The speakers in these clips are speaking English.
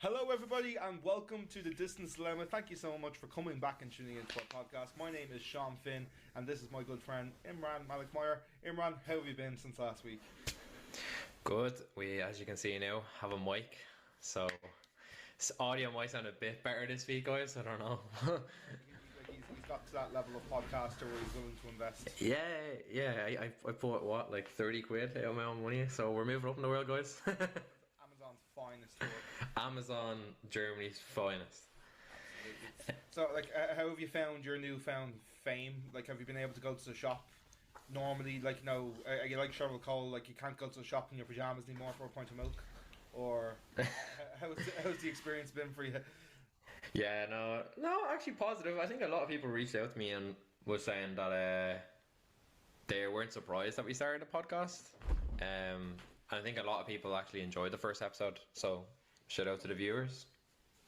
Hello everybody and welcome to The Distance Dilemma. Thank you so much for coming back and tuning into our podcast. My name is Sean Finn and this is my good friend Imran Malik Meyer. Imran, how have you been since last week? Good. We, as you can see now, have a mic, so audio might sound a bit better this week, guys. I don't know. He's got to that level of podcaster where he's willing to invest. Yeah. I put what, like 30 quid out of my own money, so we're moving up in the world, guys. Amazon's finest store. Amazon, Germany's finest. So, how have you found your newfound fame? Like, have you been able to go to the shop? Normally, are you like Cheryl Cole? Like, you can't go to the shop in your pajamas anymore for a pint of milk? Or how's the experience been for you? Yeah, no, actually positive. I think a lot of people reached out to me and was saying that they weren't surprised that we started a podcast. And I think a lot of people actually enjoyed the first episode. So shout out to the viewers.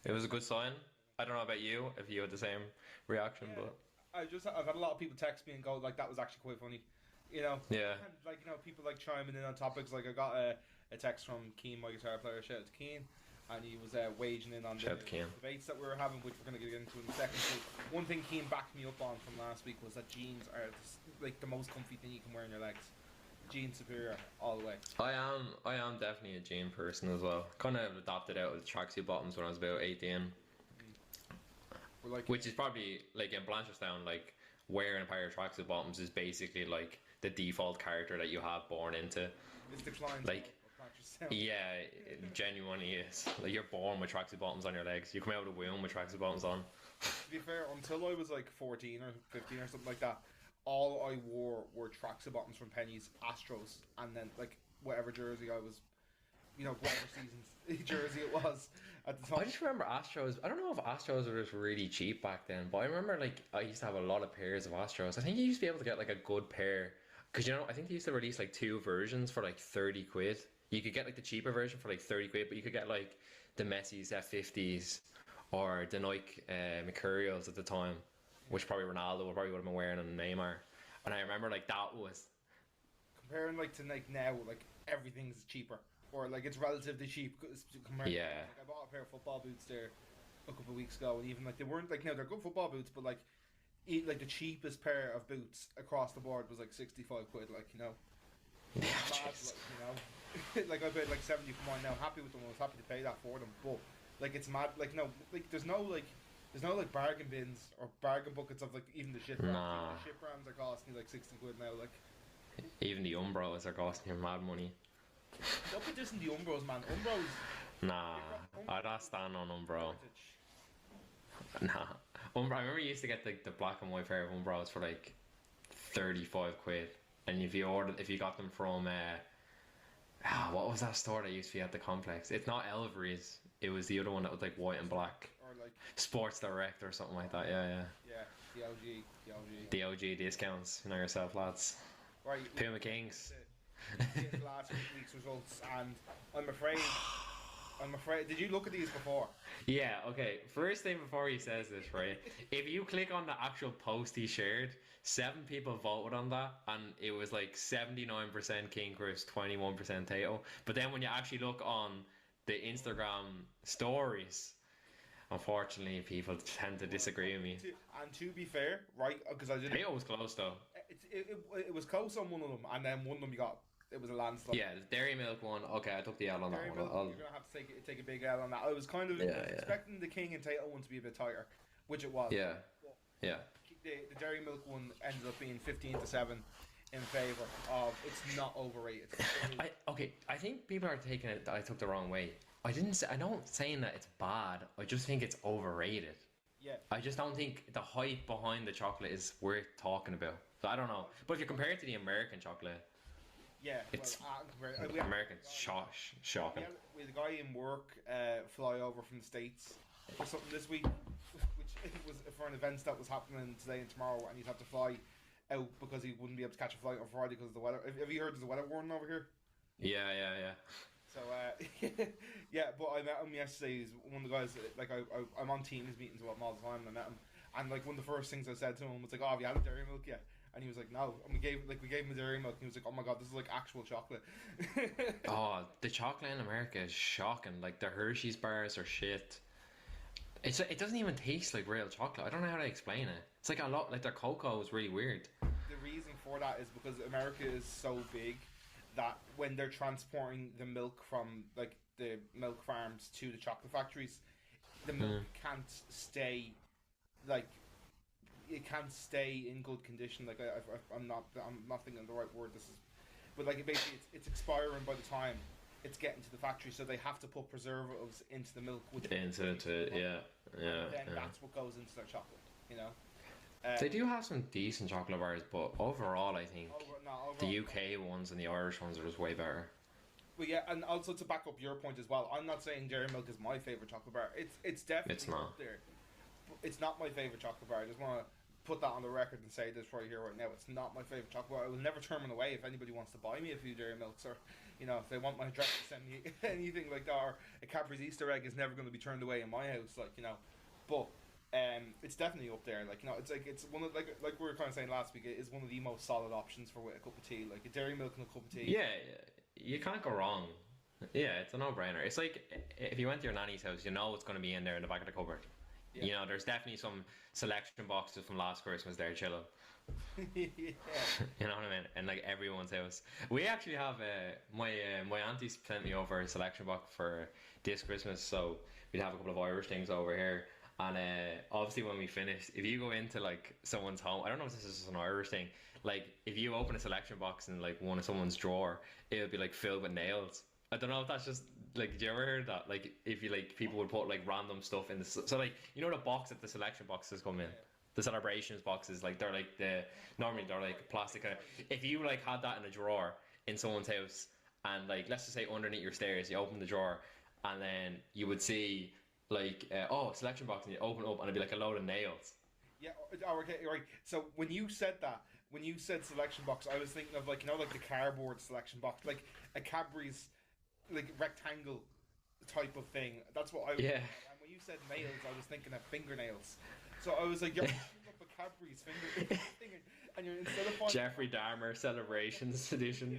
It was a good sign. I don't know about you, if you had the same reaction, but I've had a lot of people text me and go like, that was actually quite funny. Yeah. And, people like chiming in on topics. Like, I got a text from Keen, my guitar player, shout out to Keen, and he was waging in on the debates that we were having, which we're going to get into in a second. So one thing Keen backed me up on from last week was that jeans are the most comfy thing you can wear on your legs. Jeans superior all the way. I am definitely a jean person as well. Kind of adopted out of the tracksuit bottoms when I was about 18. Which is probably, like, in Blanchardstown, like, wearing a pair of tracksuit bottoms is basically like the default character that you have born into. It's the client. Like, yeah, it genuinely is. Like, you're born with tracksuit bottoms on your legs. You come out of the womb with tracksuit bottoms on. To be fair, until I was like 14 or 15 or something like that, all I wore were tracksuit bottoms from Penny's, Astros, and then like whatever jersey I was, whatever season's jersey it was at the time. I just remember Astros. I don't know if Astros were just really cheap back then, but I remember like I used to have a lot of pairs of Astros. I think you used to be able to get like a good pair because I think they used to release like two versions for like 30 quid. You could get like the cheaper version for like 30 quid, but you could get like the Messi's F50s or the Nike Mercurials at the time, which probably Ronaldo probably would have been wearing on Neymar. And I remember like that was comparing like to like now, like everything's cheaper or like it's relatively cheap. Yeah. Like, I bought a pair of football boots there a couple of weeks ago, and even like they weren't like they're good football boots, but like the cheapest pair of boots across the board was like 65 quid. Like Yeah, mad, like I paid like 70 for mine now. I'm happy with them. I was happy to pay that for them, but like it's mad. Like there's no bargain bins or bargain buckets of like even the shit brands. Nah. Even the shit brands are costing you like 60 quid now. Like even the Umbros are costing you mad money. don't be dissing the Umbros, man. Nah, I'd not stand on Umbro. Nah, Umbro. I remember you used to get the black and white pair of Umbros for like 35 quid, and if you got them from what was that store that used to be at the complex? It's not Elvery's. It was the other one that was like white and black. Or like Sports Direct or something like that. Yeah. Yeah, the OG. The OG discounts. You know yourself, lads. Right. Puma Kings. Last week's results, and I'm afraid. Did you look at these before? Yeah, okay. First thing before he says this, right? If you click on the actual post he shared, 7 people voted on that, and it was like 79% King Chris, 21% Tato. But then when you actually look on the Instagram stories, unfortunately, people tend to disagree with me. And to be fair, right? Because I didn't. Tato was close though. It was close on one of them, and then one of them you got. It was a landslide. Yeah, the Dairy Milk one. Okay, I took the L on that one. You're gonna have to take a big L on that. I was kind of expecting the King and Tato one to be a bit tighter, which it was. Yeah. Yeah. The Dairy Milk one ended up being 15-7 in favour of. It's not overrated. I think people are taking it that I took the wrong way. I don't saying that it's bad. I just think it's overrated. Yeah. I just don't think the hype behind the chocolate is worth talking about. So I don't know. But if you compare it to the American chocolate, yeah, it's American's shocking. We had a guy in work fly over from the States for something this week, which was for an event that was happening today and tomorrow, and he'd have to fly out because he wouldn't be able to catch a flight on Friday because of the weather. Have you heard there's a weather warning over here? Yeah. So yeah, but I met him yesterday. He's one of the guys. Like I'm on Teams meetings with him all the time. And I met him, and like one of the first things I said to him was like, "Oh, have you had a Dairy Milk yet?" And he was like, no. And we gave him a dairy milk, and he was like, oh my god, this is like actual chocolate. Oh, the chocolate in America is shocking. Like the Hershey's bars are shit. It doesn't even taste like real chocolate. I don't know how to explain it. It's like a lot like their cocoa is really weird. The reason for that is because America is so big that when they're transporting the milk from like the milk farms to the chocolate factories, the milk can't stay like it can't stay in good condition. Like I'm not thinking of the right word. This is, but like basically it's expiring by the time it's getting to the factory, so they have to put preservatives into the milk. Yeah. That's what goes into their chocolate. You know. They do have some decent chocolate bars, but overall, I think the UK ones and the Irish ones are just way better. Well, yeah, and also to back up your point as well, I'm not saying Dairy Milk is my favorite chocolate bar. It's definitely up there. It's not my favorite chocolate bar. I just want to put that on the record and say this right here, right now. It's not my favorite chocolate bar. I will never turn one away if anybody wants to buy me a few Dairy Milks, or you know, if they want my address to send me anything like that, or a Cadbury's Easter egg is never going to be turned away in my house, like, you know. But it's definitely up there. Like, you know, it's like it's one of like we were kind of saying last week. It is one of the most solid options for with a cup of tea, like a Dairy Milk and a cup of tea. Yeah, you can't go wrong. Yeah, it's a no-brainer. It's like if you went to your nanny's house, you know it's going to be in there in the back of the cupboard. Yeah. You know, there's definitely some selection boxes from last Christmas there chilling. Yeah. You know what I mean? And like everyone's house. We actually have my auntie sent me over a selection box for this Christmas, so we'd have a couple of Irish things over here. And obviously when we finish, if you go into like someone's home, I don't know if this is just an Irish thing, like if you open a selection box in like one of someone's drawer, it'll be like filled with nails. I don't know if that's just like, did you ever heard that? Like if you like people would put like random stuff in the so like, you know, the box that the selection boxes come in, the celebrations boxes, like they're like normally they're like plastic. If you like had that in a drawer in someone's house, and like let's just say underneath your stairs, you open the drawer and then you would see like selection box, and you open it up and it'd be like a load of nails. Yeah, okay, right. So when you said selection box, I was thinking of like, you know, like the cardboard selection box, like a Cadbury's like rectangle type of thing. That's what I was thinking. And when you said nails, I was thinking of fingernails. So I was like, you're picking up a Cadbury's finger and you're instead of Jeffrey Dahmer Celebrations Edition.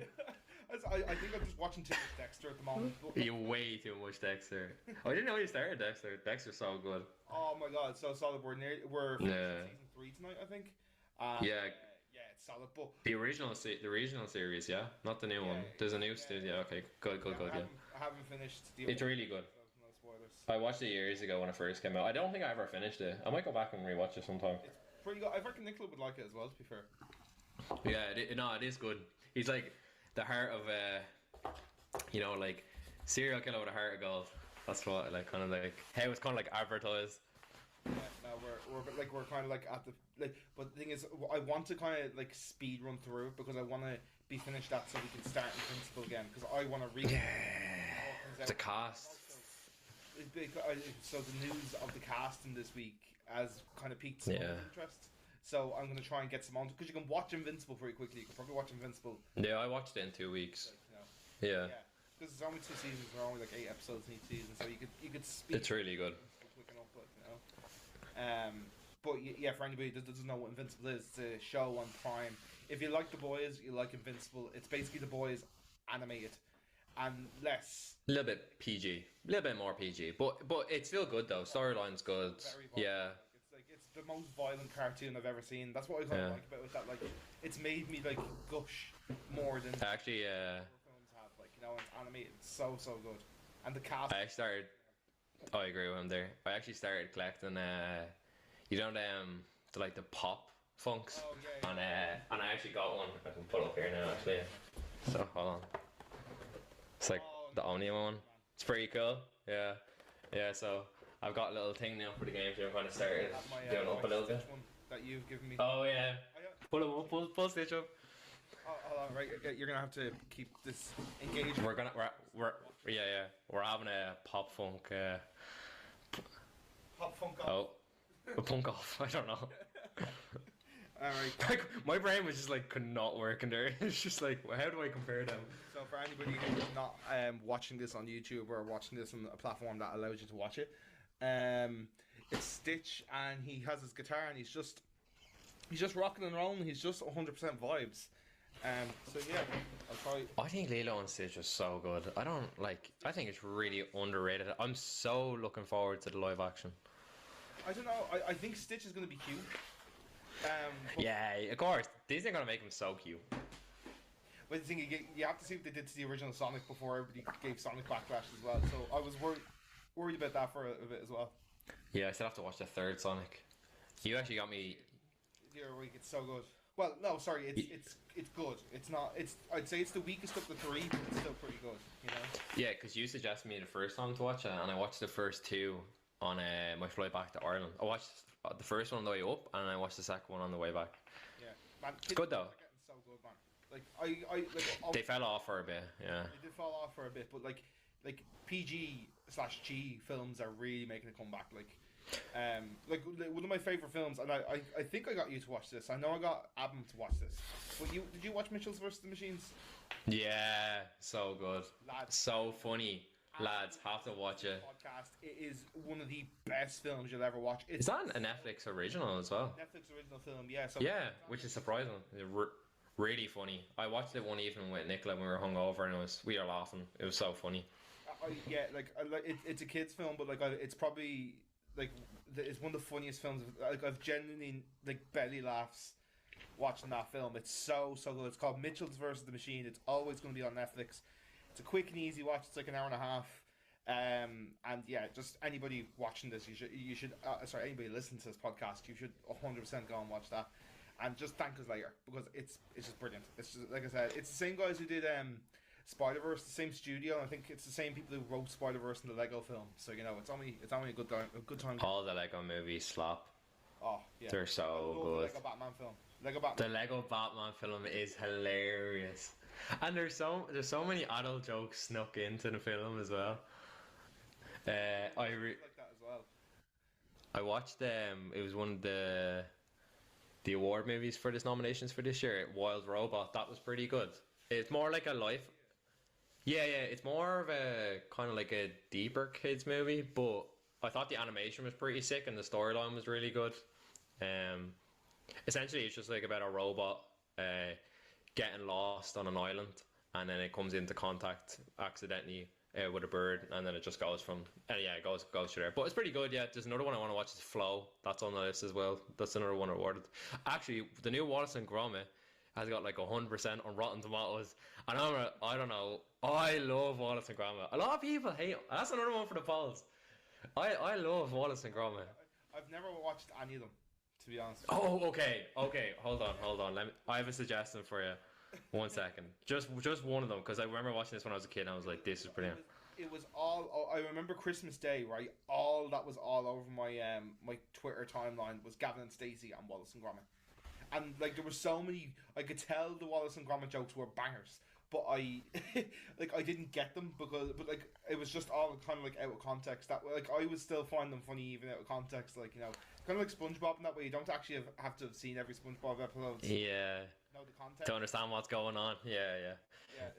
I think I'm just watching too much Dexter at the moment. You way too much Dexter. I didn't know you started Dexter. Dexter's so good. Oh my god, so solid. We're season 3 tonight, I think. Yeah, it's solid. But the original series, yeah, not the new one. There's a new studio. Yeah, okay, good. I haven't finished. It's really good. No spoilers. I watched it years ago when it first came out. I don't think I ever finished it. I might go back and rewatch it sometime. It's pretty good. I reckon Nicola would like it as well, to be fair. Yeah, it is good. He's like the heart of you know, like serial killer with a heart of gold. That's what like kind of like how it's kind of like advertised. Yeah, no, we're kind of like at the like. But the thing is, I want to kind of like speed run through it because I want to be finished that so we can start Invincible again because I want to read. Yeah, the cast. So the news of the casting this week has kind of piqued some interest. So I'm going to try and get some on because you can watch Invincible pretty quickly. You can probably watch Invincible. Yeah, I watched it in 2 weeks. Like, yeah. Because there's only 2 seasons. There are only like 8 episodes in each season, so you could speed. It's really good. Quick enough, like, you know. But yeah, for anybody that doesn't know what Invincible is, it's a show on Prime. If you like The Boys, you like Invincible. It's basically The Boys animated and less. A little bit PG, a little bit more PG, but it's still good though. Storyline's good. Yeah. It's the most violent cartoon I've ever seen. That's what I kind of like about it. That like it's made me like gush more than actually films have. Like, you know, it's animated. It's so good. And the cast. I agree with him there. I actually started collecting you know the pop funks. Oh, yeah. And I actually got one. I can put it up here now actually. So hold on. It's like the Omni one. It's pretty cool. Yeah. So I've got a little thing now for the game, so I'm kind of started doing up a little bit. That you've given me. Oh yeah. Pull him up, pull Stitch up. Hold on, right. You're gonna have to keep this engaged. We're We're having a pop funk. Pop funk off. Oh, a punk off. I don't know. Alright. Like, my brain was just like could not work in there. It's just like, how do I compare them? So for anybody who's not watching this on YouTube or watching this on a platform that allows you to watch it, it's Stitch and he has his guitar and he's just He's just rocking and rolling. He's just 100% vibes. So yeah, I'll try. I think Lilo and Stitch is so good. I don't like. I think it's really underrated. I'm so looking forward to the live action. I don't know. I think Stitch is going to be cute. Yeah, of course. Disney are gonna make him so cute. But the thing you have to see what they did to the original Sonic before everybody gave Sonic backlash as well. So I was worried about that for a bit as well. Yeah, I still have to watch the third Sonic. You actually got me. The other week, it's so good. Well, no, sorry, it's good. It's not. I'd say it's the weakest of the three, but it's still pretty good. You know. Yeah, because you suggested me the first time to watch it, and I watched the first two on my flight back to Ireland. I watched the first one on the way up, and I watched the second one on the way back. Yeah, man, it's good though. Getting so good, man. Like they fell off for a bit. Yeah, they did fall off for a bit, but like PG/G films are really making a comeback. Like one of my favorite films, and I think I got you to watch this. I know I got Adam to watch this. But did you watch Mitchells vs. the Machines? Yeah, so good. Lads, so funny. Lads, have to watch it. Podcast. It is one of the best films you'll ever watch. Is that a Netflix original as well? Netflix original film, yeah. So yeah, which is surprising. Really funny. I watched it one evening with Nicola when we were hungover, and we were laughing. It was so funny. It's a kids film, but it's probably it's one of the funniest films. I've genuinely belly laughs watching that film. It's so good. It's called Mitchells vs. the Machine. It's always going to be on Netflix. It's a quick and easy watch. It's like an hour and a half. And yeah, just anybody watching this, you should anybody listening to this podcast, you should 100% go and watch that, and just thank us later, because it's just brilliant. It's just, like I said, it's the same guys who did Spider-Verse, the same studio, and I think it's the same people who wrote Spider-Verse in the Lego film. So it's only a good time. All the Lego movies slap. Oh yeah, they're so good. The Lego Batman film. The Lego Batman film is hilarious, and there's so many adult jokes snuck into the film as well. I like that as well. I watched it was one of the award movies for this nominations for this year. Wild Robot. That was pretty good. It's more like a life. Yeah, it's more of a kind of like a deeper kids movie, but I thought the animation was pretty sick and the storyline was really good. Essentially, it's just like about a robot getting lost on an island, and then it comes into contact accidentally with a bird, and then it just goes from it goes to there. But it's pretty good. Yeah, there's another one I want to watch is Flow. That's on the list as well. That's another one awarded. Actually, the new Wallace and Gromit has got like 100% on Rotten Tomatoes, and I don't know. I love Wallace and Gromit. A lot of people hate him. That's another one for the polls. I love Wallace and Gromit. I've never watched any of them, to be honest. Oh, okay. Hold on. I have a suggestion for you. 1 second. Just one of them, because I remember watching this when I was a kid, and I was like, "This is brilliant." It was all. I remember Christmas Day, right? All that was all over my my Twitter timeline was Gavin and Stacey and Wallace and Gromit, and there were so many. I could tell the Wallace and Gromit jokes were bangers, but I I didn't get them because it was just all kind of out of context. That I would still find them funny even out of context. Kind of like SpongeBob in that way. You don't actually have to have seen every SpongeBob episode. Yeah. Know the context. To understand what's going on. Yeah.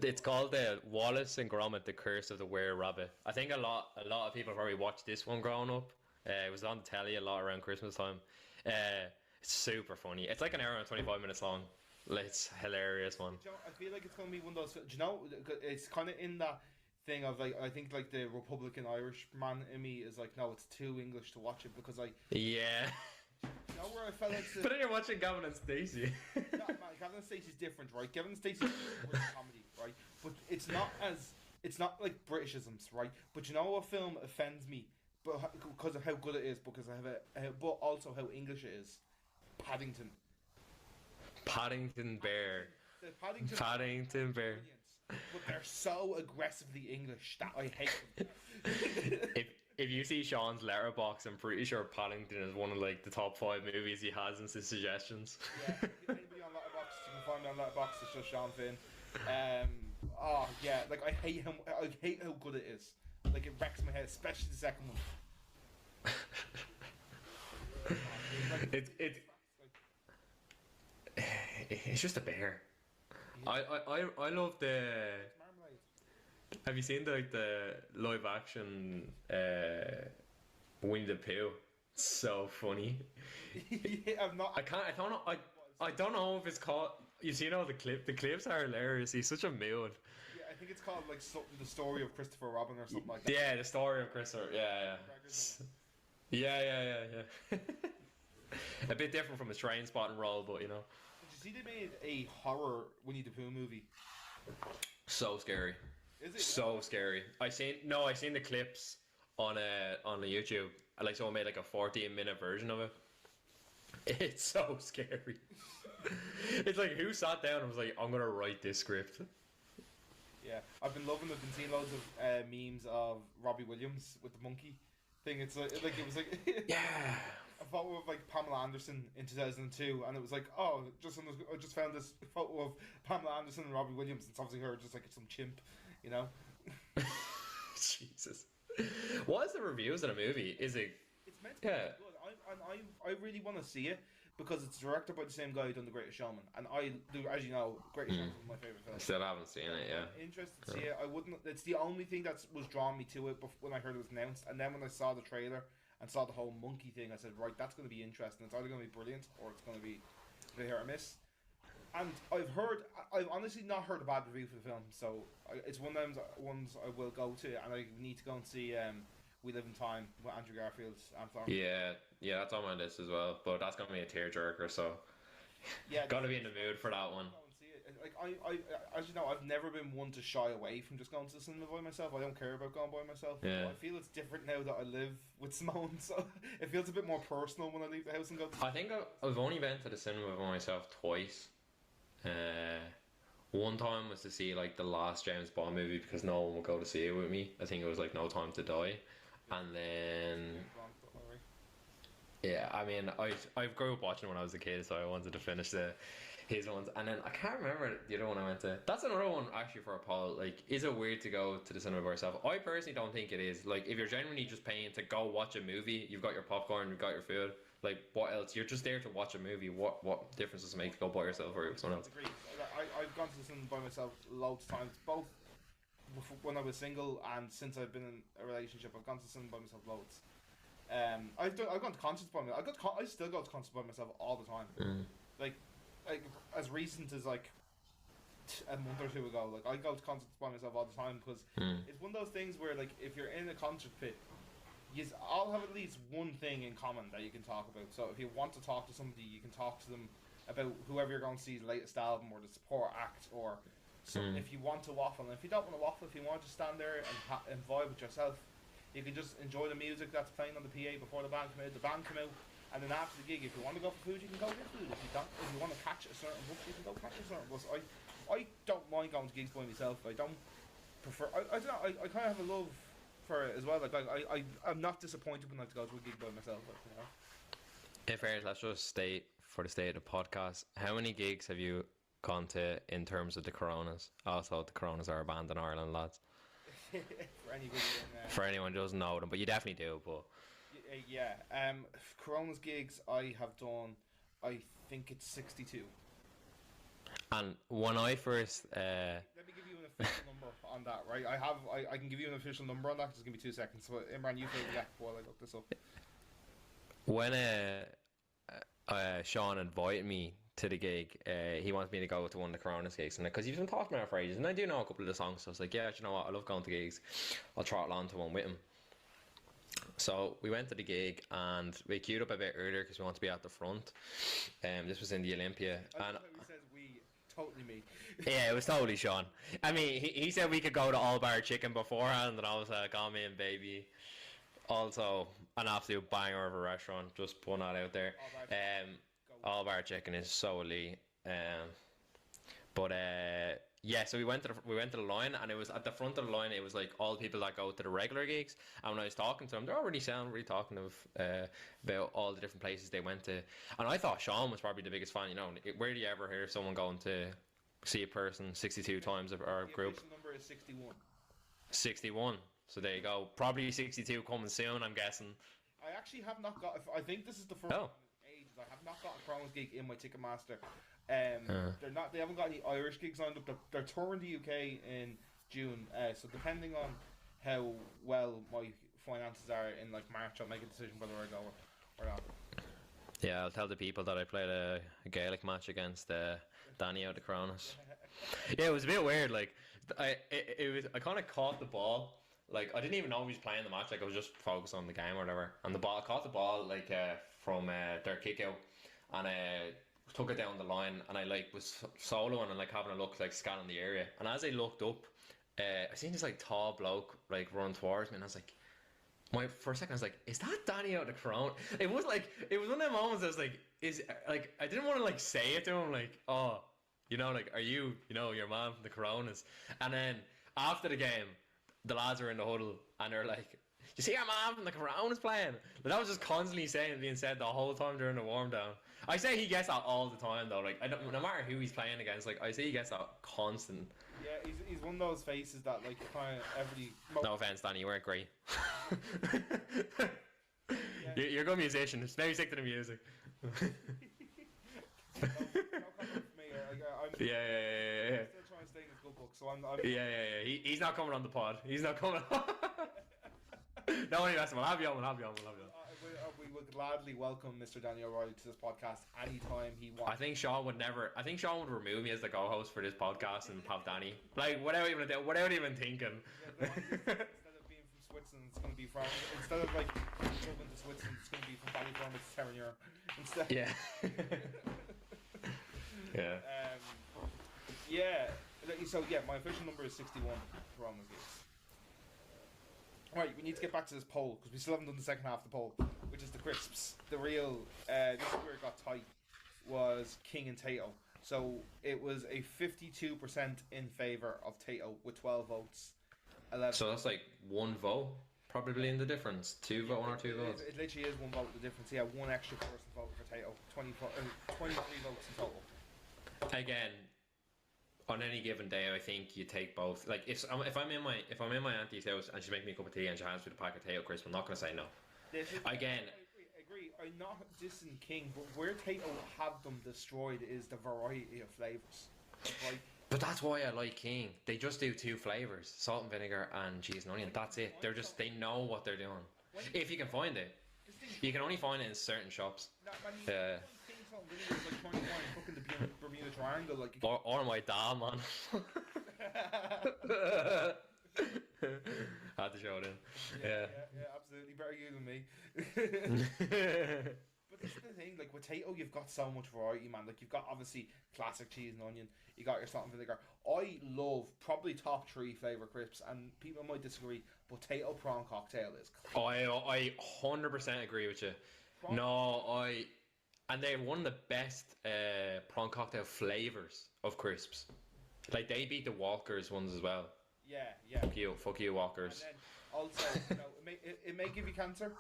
It's called Wallace and Gromit: The Curse of the Were-Rabbit. I think a lot of people probably watched this one growing up. It was on the telly a lot around Christmas time. It's super funny. It's like an hour and 25 minutes long. It's hilarious, man. I feel like it's going to be one of those. Do you know? It's kind of in that thing of I think the Republican Irish man in me is no, it's too English to watch it because yeah. You know where I fell into. But then you're watching Gavin and Stacey. No, man, Gavin and Stacey's different, right? Gavin and Stacey's comedy, right? But it's not like Britishisms, right? But you know what film offends me, but because of how good it is, because I have it, but also how English it is. Paddington Bear. Paddington Bear. But they're so aggressively English that I hate them. If you see Sean's letterbox, I'm pretty sure Paddington is one of the top 5 movies he has in his suggestions. Yeah, anybody on Letterboxd, you can find me on Letterboxd. It's just Sean Finn. Yeah, I hate how good it is. It wrecks my head, especially the second one. It's just a bear. I love the. Have you seen the live action Winnie the Pooh So funny. Yeah, I'm not. I can't. I don't know. I don't know if it's called. You see, the clip. The clips are hilarious. He's such a mood. Yeah, I think it's called like the story of Christopher Robin or something like that. Yeah, the story of Christopher. Yeah. Yeah. A bit different from his train spotting role, but you know. Did you see they made a horror Winnie the Pooh movie? So scary. Is it? So scary. I seen the clips on the YouTube. Like someone made like a 14-minute version of it. It's so scary. It's like, who sat down and was like, I'm gonna write this script? Yeah, I've been seeing loads of memes of Robbie Williams with the monkey thing. It's like it was like Yeah. a photo of like Pamela Anderson in 2002, and it was like, oh, I just found this photo of Pamela Anderson and Robbie Williams, and it's obviously her just like some chimp, you know. Jesus. What is the reviews of the movie? Is it? It's meant to be good. I really want to see it because it's directed by the same guy who done The Greatest Showman, and I do, as you know, Greatest Showman is my favorite film. I still haven't seen it. Yeah. I'm interested to see it. I wouldn't. It's the only thing that was drawing me to it when I heard it was announced, and then when I saw the trailer and saw the whole monkey thing, I said, right, that's going to be interesting. It's either going to be brilliant or it's going to be a hit or miss. And I've honestly not heard a bad review for the film, so it's one of them ones I will go to, and I need to go and see We Live in Time with Andrew Garfield's Anthony. Yeah, that's on my list as well, but that's gonna be a tearjerker, so yeah, gotta be in the mood for that one. Like I, as you know, I've never been one to shy away from just going to the cinema by myself. I don't care about going by myself. Yeah. I feel it's different now that I live with Simone, so it feels a bit more personal when I leave the house and go. I think I've only been to the cinema by myself twice. One time was to see like the last James Bond movie because no one would go to see it with me. I think it was like No Time to Die, and then yeah, I mean I grew up watching when I was a kid, so I wanted to finish his ones, and then I can't remember the other one I went to. That's another one actually for a poll. Like, is it weird to go to the cinema by yourself? I personally don't think it is. Like, if you're genuinely just paying to go watch a movie, you've got your popcorn, you've got your food. Like, what else? You're just there to watch a movie. What difference does it make to go by yourself or someone else? Agreed. I've gone to the cinema by myself loads of times, both when I was single and since I've been in a relationship. I've gone to the cinema by myself loads. I've gone to concerts by myself. I still go to concerts by myself all the time. Like as recent as like a month or two ago, like I go to concerts by myself all the time because it's one of those things where like if you're in a concert pit, you all have at least one thing in common that you can talk about. So if you want to talk to somebody, you can talk to them about whoever you're going to see's latest album or the support act or something. If you want to waffle, and if you don't want to waffle, if you want to stand there and vibe with yourself, you can just enjoy the music that's playing on the PA before the band come out. The band come out, and then after the gig, if you want to go for food, you can go get food. If you want to catch a certain bus, you can go catch a certain bus. I don't mind going to gigs by myself. I don't prefer. I don't know. I kind of have a love for it as well. Like I'm not disappointed when I have to go to a gig by myself. Like, you know. In fairness, let's just state for the state of the podcast, how many gigs have you gone to in terms of the Coronas? Also, the Coronas are a band in Ireland, lads. For anyone who doesn't know them, but you definitely do. But yeah, Corona's gigs I have done, I think it's 62. And when I first let me give you an official number on that, right? I can give you an official number on that. Just give me 2 seconds. So Imran, you fill the gap while I look this up. When Sean invited me to the gig, he wanted me to go to one of the Coronas gigs, and because he's been talking about it for ages, and I do know a couple of the songs, so I was like, yeah, you know what, I love going to gigs, I'll trot along to one with him. So we went to the gig and we queued up a bit earlier because we wanted to be at the front. This was in the Olympia, and he says we, totally me. Yeah, it was totally Sean. I mean, he said we could go to All Bar Chicken beforehand, and I was like, oh man, baby. Also, an absolute banger of a restaurant, just putting that out there. All Bar Chicken is so elite. Yeah, so we went to the line, and it was at the front of the line. It was like all the people that go to the regular gigs. And when I was talking to them, they're already talking about all the different places they went to. And I thought Sean was probably the biggest fan. You know, where do you ever hear someone going to see a person 62 times or a group? The number is 61. 61. So there you go. Probably 62 coming soon, I'm guessing. I actually have not got. I think this is the first time in ages. I have not got a Coronas gig in my Ticketmaster. They're not. They haven't got any Irish gigs lined up. They're touring the UK in June. So depending on how well my finances are in like March, I'll make a decision whether I go or not? Yeah, I'll tell the people that I played a Gaelic match against Danny out of Coronas. Yeah, it was a bit weird. Like, I kind of caught the ball. Like, I didn't even know he was playing the match. Like, I was just focused on the game or whatever. And I caught the ball like from their kick out, and took it down the line. And I like was soloing and like having a look, like scanning the area. And as I looked up, I seen this like tall bloke like run towards me, and I was like. For a second, I was like, "Is that Danny out of the Crown?" It was one of them moments. I was like, I didn't want to like say it to him, like, "Oh, like, are you, your man from the Coronas?" And then after the game, the lads were in the huddle, and they're like, "You see our man from the Coronas playing?" But that was just constantly being said the whole time during the warm down. I say he gets that all the time though. Like, no matter who he's playing against, like I say he gets that constant. Yeah, he's one of those faces that like kind of every. No offense, Danny, you weren't great. Yeah. You're a good musician. Just maybe stick to the music. No comment from me. I'm Yeah. still trying to stay in his good book, so I'm Yeah. He's not coming on the pod. He's not coming on. No, anyway, we'll have you on. We would gladly welcome Mr. Danny O'Reilly to this podcast anytime he wants. I think Sean would remove me as the co-host for this podcast and have Danny, like, without even thinking. Yeah, instead of being from Switzerland, it's going to be from. Instead of like moving to Switzerland, it's going to be from Ballyfermot to Terranure. Instead. Yeah. Yeah. So my official number is 61 for all my games. Right, we need to get back to this poll because we still haven't done the second half of the poll, which is the crisps. The real, this is where it got tight, was King and Tato. So it was a 52% in favour of Tato with 12 votes. 11. So that's like one vote, probably in the difference. One or two votes. It literally is one vote the difference. Yeah, one extra person voted for Tato. 23 votes in total. Again, on any given day, I think you take both. Like if I'm in my auntie's house and she makes me a cup of tea and she hands me the pack of Tato crisps, I'm not going to say no. Again, I agree. I'm not dissing King, but where Tato have them destroyed is the variety of flavours. Like, but that's why I like King. They just do two flavours: salt and vinegar and cheese and onion. That's it. They know what they're doing. If you can find it, you can only find it in certain shops. Like trying to find fucking the Bermuda Triangle, like or my dad, man. Had to show it in. Yeah, absolutely. Better you than me. But this is the thing, like with Tato, you've got so much variety, man. Like you've got obviously classic cheese and onion. You got your salt and vinegar. I love probably top 3 flavour crisps, and people might disagree, but Tato prawn cocktail is. I 100% agree with you. And they're one of the best prawn cocktail flavours of crisps. Like, they beat the Walkers ones as well. Yeah. Fuck you, Walkers. And then also, it may give you cancer,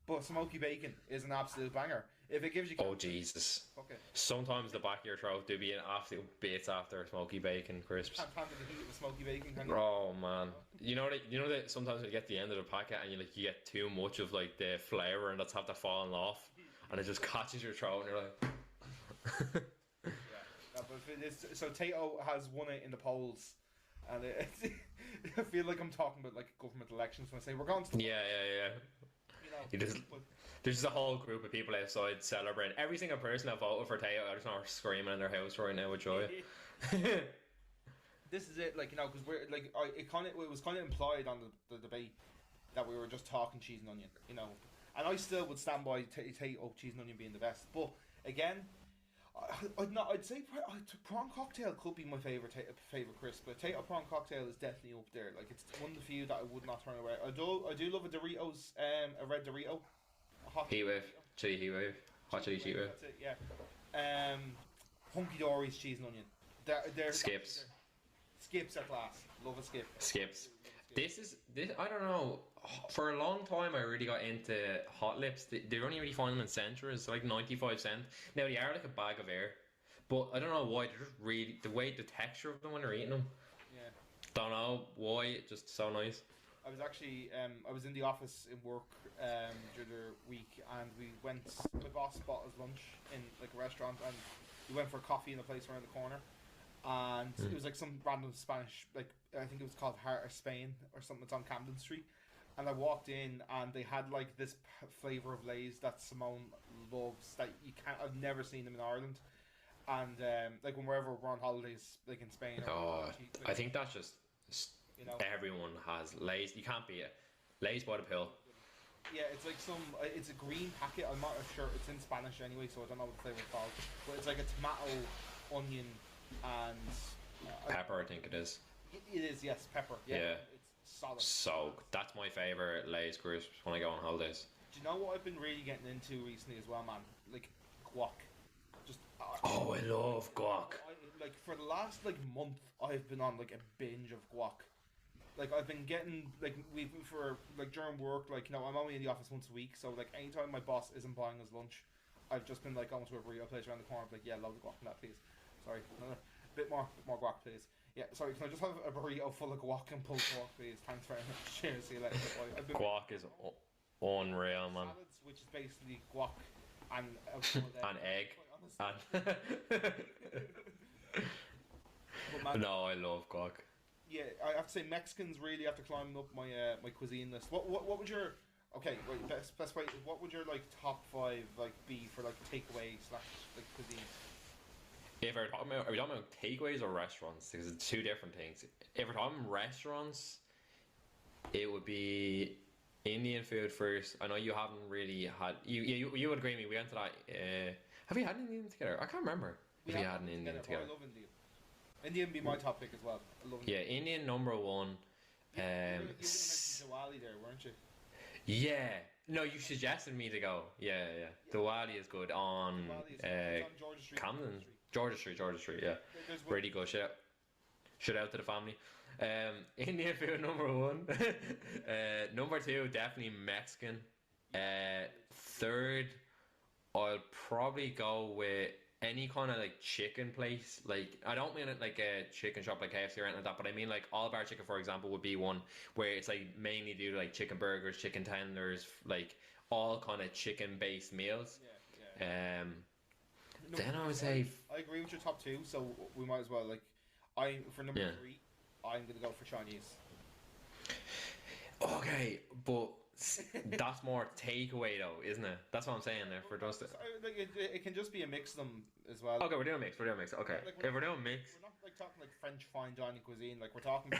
but smoky bacon is an absolute banger. If it gives you cancer, oh, Jesus. fuck it. Sometimes the back of your throat do be an absolute bits after smoky bacon crisps. Can't handle the heat of the smoky bacon, can you? Oh, man. You know that sometimes when you get to the end of the packet and you get too much of like the flavour and that's have to falling off. And it just catches your throat, and you're like. So Tato has won it in the polls, and I feel like I'm talking about like government elections when I say we're going to. Yeah. There's just a whole group of people outside celebrating. Every single person that voted for Tato, I just know, are screaming in their house right now with joy. This is it, like because we're like it was kind of implied on the debate that we were just talking cheese and onion, And I still would stand by Tato cheese and onion being the best. But again, I'd say prawn cocktail could be my favourite crisp. But Tato prawn cocktail is definitely up there. Like it's one of the few that I would not turn away. I do love a Doritos, a red Dorito, a hot heat wave, chili heat wave, hot chili heat wave. That's it, yeah. Hunky Dory's cheese and onion. They're Skips. Skips are class. Love a skip. Skips. This I don't know. For a long time, I really got into Hot Lips. They only really find them in Centra. Like 95 cents. Now they are like a bag of air, but I don't know why. They're just really the texture of them when you're eating them. Yeah. Don't know why. It's just so nice. I was actually I was in the office in work during the week, and my boss bought us lunch in like a restaurant, and we went for coffee in a place around the corner. And it was like some random Spanish, like I think it was called Heart of Spain or something. It's on Camden Street, and I walked in and they had like this flavor of Lay's that Simone loves that you can't. I've never seen them in Ireland, and like whenever we're on holidays, like in Spain. Or Oh, I think that's just you know. everyone has Lay's. You can't beat it. Lay's by the pill. Yeah, it's like it's a green packet. I'm not sure. It's in Spanish anyway, so I don't know what the flavor is called. But it's like a tomato, onion, and Pepper, I think it is. It is, yes, pepper. Yeah, it's solid. So that's my favorite Lay's crisps when I go on holidays. Do you know what I've been really getting into recently as well, man? Like guac. Just. Oh, I love guac. Like for the last like month, I've been on like a binge of guac. Like I've been getting like for like during work, like you know I'm only in the office once a week, so like anytime my boss isn't buying us lunch, I've just been like going to a burrito place around the corner, like yeah, load of guac in that, please. Sorry, bit more guac, please. Yeah, sorry, can I just have a burrito full of guac and pulled pork, please? Thanks very much. Cheers, see you later. Guac is unreal, man. Salads, which is basically guac and an egg. No, I love guac. Yeah, I have to say Mexicans really have to climb up my my cuisine list. What would your best way? What would your like top 5 like be for like takeaway / like cuisine? If we're talking about, are we talking about takeaways or restaurants? Because it's two different things. If we're talking restaurants, it would be Indian food first. I know you haven't really had. You would agree with me. We went to that. Have we had an Indian together? I can't remember if we had an Indian together. I love Indian. Indian would be my top pick as well. I love Indian. Yeah, Indian number one. You were Diwali there, weren't you? Yeah. No, you suggested me to go. Yeah. Diwali is good on, on Georgia Street. Camden. Georgia Street, yeah. Really good. Shout out to the family. Indian food number 1. Number 2, definitely Mexican. Third, I'll probably go with any kind of like chicken place. Like I don't mean it like a chicken shop like KFC or anything like that, but I mean like Olive Bar Chicken, for example, would be one where it's like mainly do like chicken burgers, chicken tenders, like all kind of chicken based meals. Yeah. Then I would say I agree with your top 2, so we might as well like for number 3, I'm gonna go for Chinese. Okay, but that's more takeaway though, isn't it? That's what I'm saying there for just like it can just be a mix of them as well. Okay, we're doing a mix. Okay, like, if we're doing mix, we're not like talking like French fine dining cuisine. Like we're talking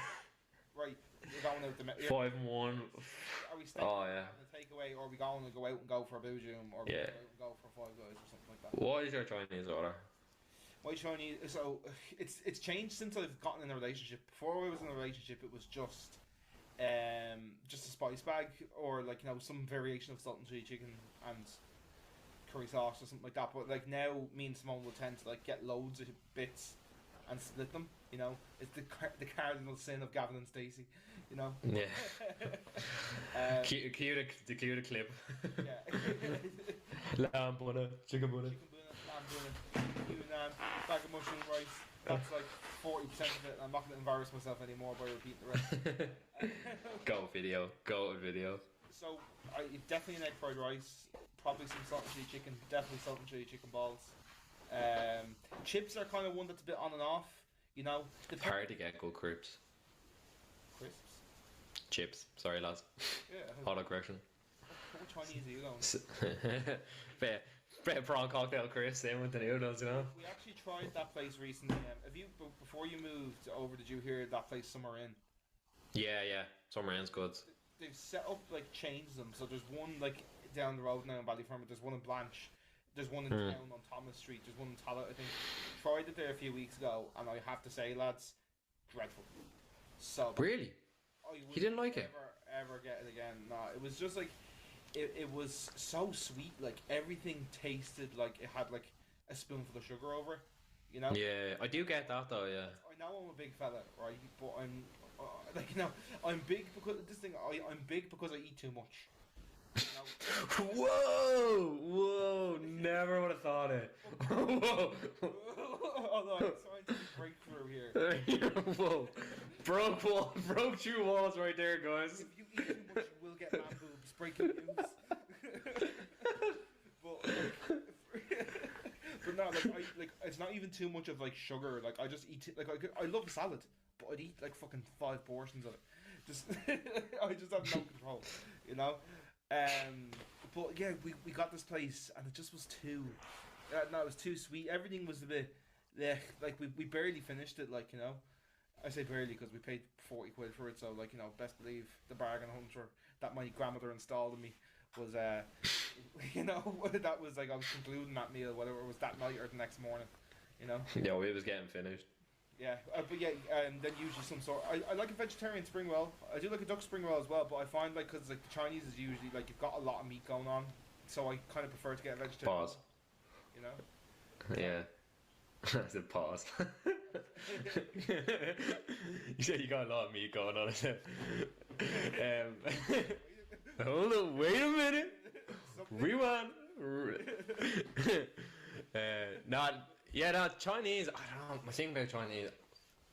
right. We're going out the 5 and 1. Are we staying the takeaway, or are we going to go out and go for a boojum, or go for Five Guys or something like that? What is your Chinese order? My Chinese, so it's changed since I've gotten in a relationship. Before I was in a relationship, it was just a spice bag, or like you know some variation of salt and chili chicken and curry sauce or something like that. But like now, me and Simone will tend to like get loads of bits and split them. You know, it's the cardinal sin of Gavin and Stacey. You know. Yeah. Cue the clip. Yeah. Lamb butter, chicken butter. Lamb butter, bag of mushroom rice. That's like 40% of it. I'm not going to embarrass myself anymore by repeating the rest. Go video. So, definitely an egg fried rice. Probably some salt and chili chicken. Definitely salt and chili chicken balls. Chips are kind of one that's a bit on and off. You know, hard to get good crisps. Chips. Sorry, lads. Yeah. Auto correction. What Chinese are you going? Bit prawn cocktail crisps, same with the noodles, you know. We actually tried that place recently. Have you before you moved over? Did you hear that place Summer Inn? Yeah. Summer Inn's good. They've set up like changed them. So there's one like down the road now in Ballyfermot. There's one in Blanche. There's one in town on Thomas Street. There's one in Tallaght, I think. Tried it there a few weeks ago, and I have to say, lads, dreadful. So really, he didn't like it. Ever get it again? Nah, it was just like. It was so sweet, like everything tasted like it had like a spoonful of sugar over, you know. Yeah, I do get that though. Yeah. I know I'm a big fella, right? But I'm like you know I'm big because this thing. I'm big because I eat too much. You know? Whoa! Never would have thought it. Whoa! Although I'm trying to break through here. Whoa! Broke 2 walls right there, guys. If you eat too much, you will get man boobs. Breaking news. But no, like it's not even too much of like sugar. Like I just eat like I love salad, but I'd eat like fucking 5 portions of it. Just I just have no control, you know. But yeah, we got this place and it just was too. No, it was too sweet. Everything was a bit. Yeah, like we barely finished it. Like, you know, I say barely because we paid 40 quid for it. So like, you know, best believe the bargain hunter that my grandmother installed in me was you know, that was like I was concluding that meal, whether it was that night or the next morning, you know. Yeah, we was getting finished. Yeah, but yeah, then usually some sort. I like a vegetarian spring roll. I do like a duck spring roll as well, but I find like because like the Chinese is usually like you've got a lot of meat going on, so I kind of prefer to get a vegetarian. Pause. You know. Yeah. I said pause. You said you got a lot of meat going on. I said, hold on, wait a minute. Rewind. No, Chinese. I don't know. My thing about Chinese.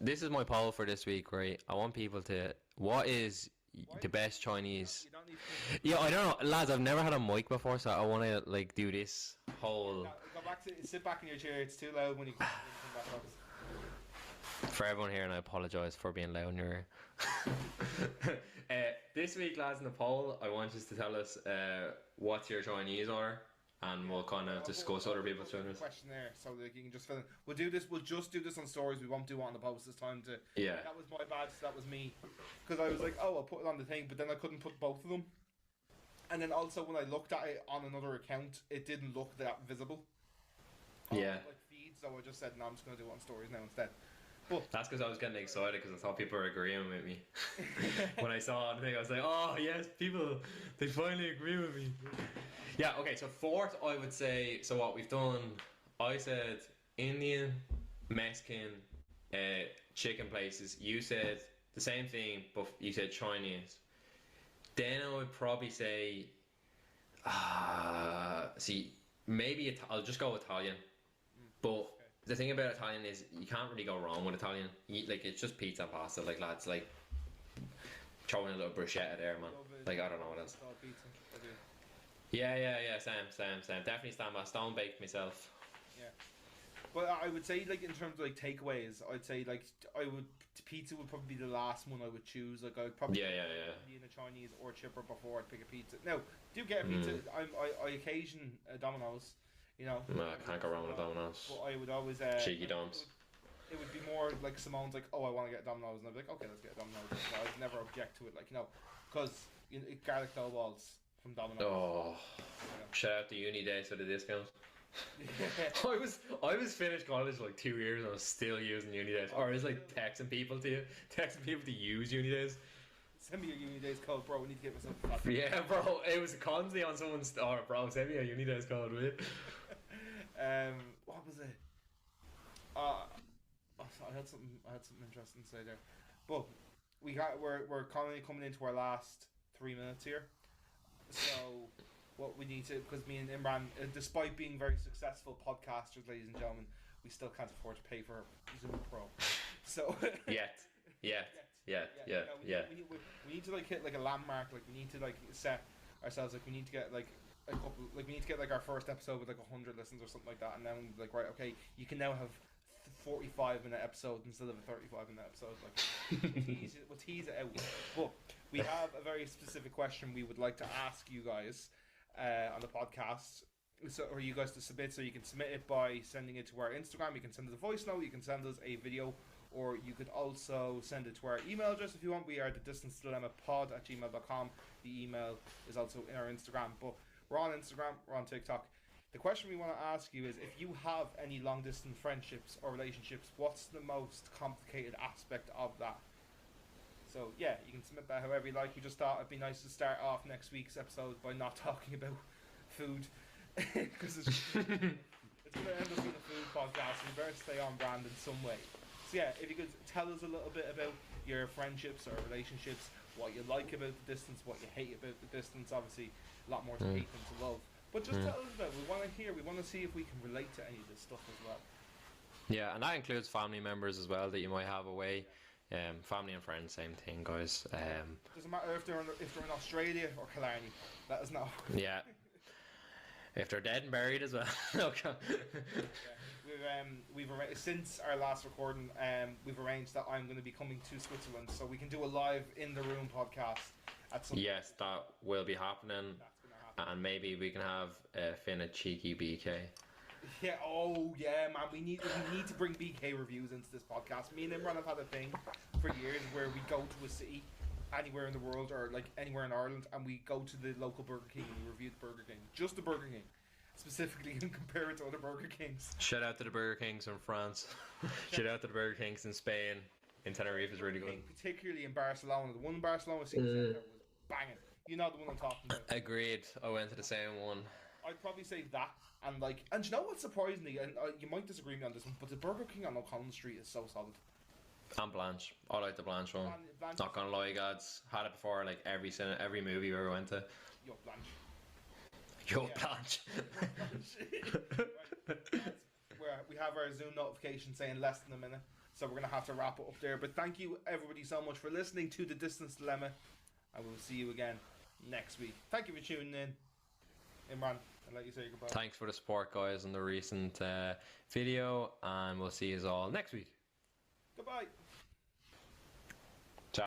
This is my poll for this week, right? I want people to. What is the best Chinese? Yeah, I don't know, lads. I've never had a mic before, so I want to like do this whole. Go back to sit back in your chair. It's too loud when you come back up. For everyone here, and I apologise for being loud in your ear. This week, lads, in the poll, I want you to tell us what's your Chinese order, and we'll kind of discuss other people's Chinese. Question there, so that you can just fill in. We'll do this. We'll just do this on stories. We won't do it on the post this time. Yeah. That was my bad. That was me, because I was like, oh, I'll put it on the thing, but then I couldn't put both of them. And then also when I looked at it on another account, it didn't look that visible. Yeah. Like feed, so I just said, no, I'm just going to do it on stories now instead. But that's because I was getting excited because I thought people were agreeing with me. When I saw the thing, I was like, oh yes, people, they finally agree with me. Yeah, okay, so fourth I would say, so what we've done, I said Indian, Mexican, chicken places. You said the same thing, but you said Chinese. Then I would probably say, maybe I'll just go Italian. But the thing about Italian is you can't really go wrong with Italian. Like, it's just pizza and pasta. Like, lads, like throwing a little bruschetta there, man. Like, I don't know what else. Yeah. Same. Definitely stand by stone baked myself. Yeah. But I would say, like, in terms of like takeaways, I'd say like pizza would probably be the last one I would choose. Like, I'd probably be in a Chinese or chipper before I'd pick a pizza. Now, do get a pizza. I occasion Domino's. You know, no, I can't go wrong with Domino's. But I would always cheeky Doms. It would be more like Simone's like, oh, I want to get Domino's, and I'd be like, okay, let's get Domino's. No, I'd never object to it, like, you know, because garlic dough balls from Domino's. Oh, shout out to uni days for the discount. I was finished college for like 2 years and I was still using uni days. Or I was like texting people to use uni days. Send me your uni days code, bro. We need to get myself a flat. Yeah, bro. It was constantly on someone's store, bro. Send me a uni days code, will you? What was it? I had something interesting to say there, but we're currently coming into our last 3 minutes here. So what we need to, because me and Imran, despite being very successful podcasters, ladies and gentlemen, we still can't afford to pay for Zoom Pro. So we need to like hit like a landmark. Like, we need to like set ourselves, like, we need to get like a couple, like, we need to get like our first episode with like 100 listens or something like that, and then like, right, okay, you can now have 45-minute episode instead of a 35-minute episode. Like, we'll tease it out. But we have a very specific question we would like to ask you guys on the podcast, so for you guys to submit. So you can submit it by sending it to our Instagram. You can send us a voice note. You can send us a video, or you could also send it to our email address if you want. We are thedistancedilemma@gmail.com. The email is also in our Instagram. But we're on Instagram. We're on TikTok. The question we want to ask you is, if you have any long distance friendships or relationships, what's the most complicated aspect of that? So yeah, you can submit that however you like. We just thought it'd be nice to start off next week's episode by not talking about food, because it's going to end up being a food podcast. We better stay on brand in some way. So yeah, if you could tell us a little bit about your friendships or relationships, what you like about the distance, what you hate about the distance. Obviously, a lot more to hate than to love. But just tell us about it. We want to hear. We want to see if we can relate to any of this stuff as well. Yeah, and that includes family members as well that you might have away. Family and friends, same thing, guys. Doesn't matter if they're in Australia or Killarney. Let us know. Yeah. If they're dead and buried as well. Okay. Yeah. we've since our last recording, we've arranged that I'm going to be coming to Switzerland, so we can do a live in the room podcast at some. Yes, that will be happening. That's going to happen. And maybe we can have Finn a cheeky BK. Yeah. Oh yeah, man. We need to bring BK reviews into this podcast. Me and Imran have had a thing for years where we go to a city anywhere in the world or like anywhere in Ireland, and we go to the local Burger King and we review the Burger King, just the Burger King specifically, and compare it to other Burger Kings. Shout out to the Burger Kings in France. Shout out to the Burger Kings in Spain. In Tenerife is really good. Particularly in Barcelona. The one in Barcelona city centre was banging. You know the one I'm talking about. Agreed. I went to the same one. I'd probably say that, and you know what surprised me, and you might disagree with me on this one, but the Burger King on O'Connell Street is so solid. And Blanche. I like the Blanche one. Blanche. Not gonna lie, guys. Had it before, like every movie we ever went to. Yo, Blanche. Yo, Yeah. Blanche. Right. We have our Zoom notification saying less than a minute, so we're gonna have to wrap it up there. But thank you everybody so much for listening to The Distance Dilemma, and we'll see you again next week. Thank you for tuning in. Imran, I'll let you say goodbye. Thanks for the support, guys, on the recent video, and we'll see you all next week. Goodbye.